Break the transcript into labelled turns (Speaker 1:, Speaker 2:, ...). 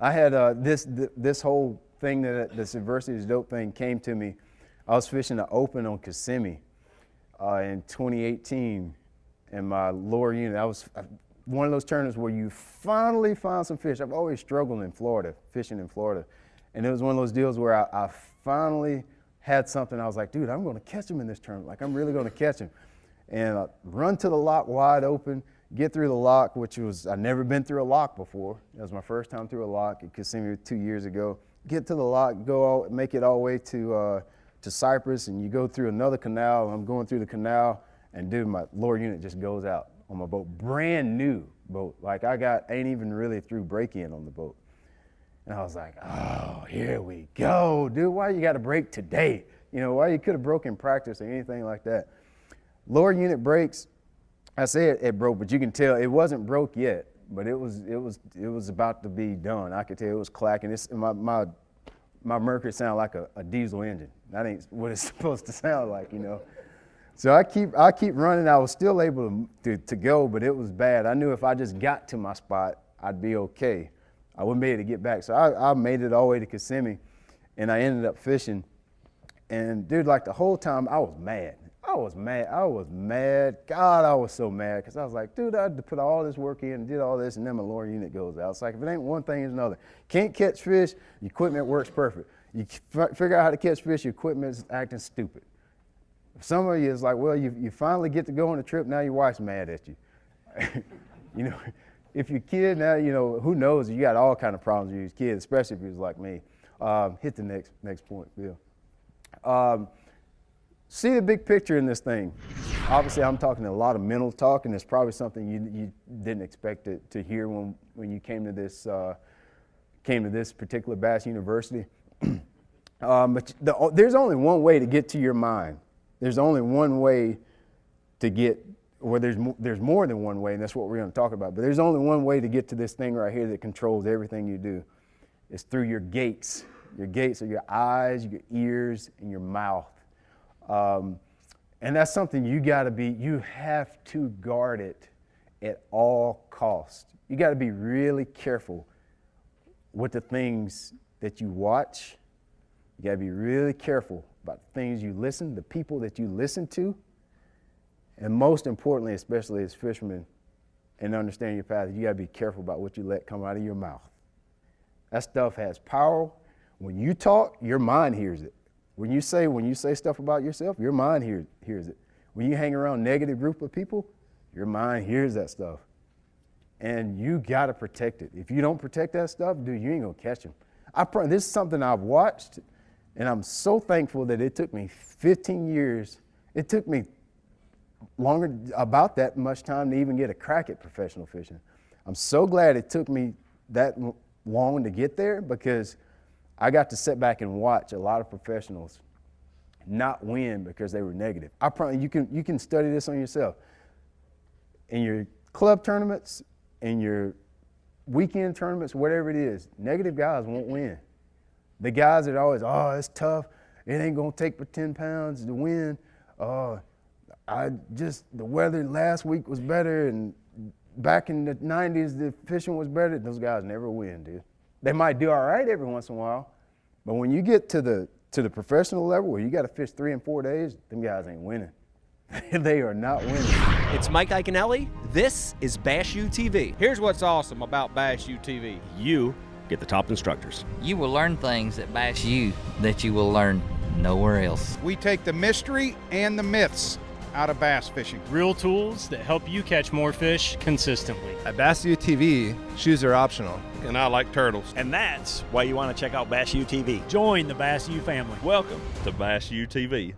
Speaker 1: I had this whole thing that this adversity is dope thing came to me. I was fishing the open on Kissimmee in 2018 in my lower unit. I was one of those tournaments where you finally find some fish. I've always struggled in Florida, fishing in Florida. And it was one of those deals where I finally had something. I was like, dude, I'm going to catch him in this tournament. Like, I'm really going to catch him. And I run to the lock wide open, get through the lock, which was, I'd never been through a lock before. That was my first time through a lock at Kissimmee 2 years ago. Get to the lock, make it all the way to Cypress, and you go through another canal. I'm going through the canal, and dude, my lower unit just goes out on my boat. Brand new boat. Like, ain't even really through break-in on the boat. And I was like, oh, here we go, dude. Why you got to break today? You know, why you could have broke in practice or anything like that. Lower unit breaks. I say it broke, but you can tell it wasn't broke yet. But it was about to be done. I could tell it was clacking. My Mercury sounded like a diesel engine. That ain't what it's supposed to sound like, you know. So I keep running. I was still able to go, but it was bad. I knew if I just got to my spot, I'd be okay. I wouldn't be able to get back. So I made it all the way to Kissimmee, and I ended up fishing. And dude, like the whole time, I was mad. I was mad. God, I was so mad because I was like, dude, I had to put all this work in and did all this, and then my lower unit goes out. It's like, if it ain't one thing, it's another. Can't catch fish, your equipment works perfect. You figure out how to catch fish, your equipment's acting stupid. Some of you is like, well, you finally get to go on a trip, now your wife's mad at you. You know, if your kid now, you know, who knows, you got all kind of problems with your kids, especially if he was like me. Hit the next point, Bill. See the big picture in this thing. Obviously, I'm talking a lot of mental talk, and it's probably something you didn't expect to hear when you came to this particular Bass University. But there's only one way to get to your mind. There's only one way to get, or there's more than one way, and that's what we're going to talk about. But there's only one way to get to this thing right here that controls everything you do. It's through your gates. Your gates are your eyes, your ears, and your mouth. And that's something you have to guard it at all costs. You got to be really careful with the things that you watch. You got to be really careful about the things you listen, the people that you listen to, and most importantly, especially as fishermen, and understanding your path, you got to be careful about what you let come out of your mouth. That stuff has power. When you talk, your mind hears it. When you say stuff about yourself, your mind hears it. When you hang around a negative group of people, your mind hears that stuff. And you got to protect it. If you don't protect that stuff, dude, you ain't going to catch them. This is something I've watched, and I'm so thankful that it took me 15 years. It took me longer, about that much time to even get a crack at professional fishing. I'm so glad it took me that long to get there, because I got to sit back and watch a lot of professionals not win because they were negative. I promise you can study this on yourself. In your club tournaments, in your weekend tournaments, whatever it is, negative guys won't win. The guys that are always, oh, it's tough, it ain't gonna take but 10 pounds to win. The weather last week was better, and back in the 90s, the fishing was better. Those guys never win, dude. They might do all right every once in a while, but when you get to the professional level where you got to fish 3 and 4 days, them guys ain't winning. They are not winning.
Speaker 2: It's Mike Iaconelli. This is Bass U TV.
Speaker 3: Here's what's awesome about Bass U TV.
Speaker 4: You get the top instructors.
Speaker 5: You will learn things at Bass U that you will learn nowhere else.
Speaker 6: We take the mystery and the myths out of bass fishing.
Speaker 7: Real tools that help you catch more fish consistently.
Speaker 8: At Bass U TV, shoes are optional.
Speaker 6: And I like turtles.
Speaker 4: And that's why you want to check out Bass U TV.
Speaker 7: Join the Bass U family.
Speaker 4: Welcome to Bass U TV.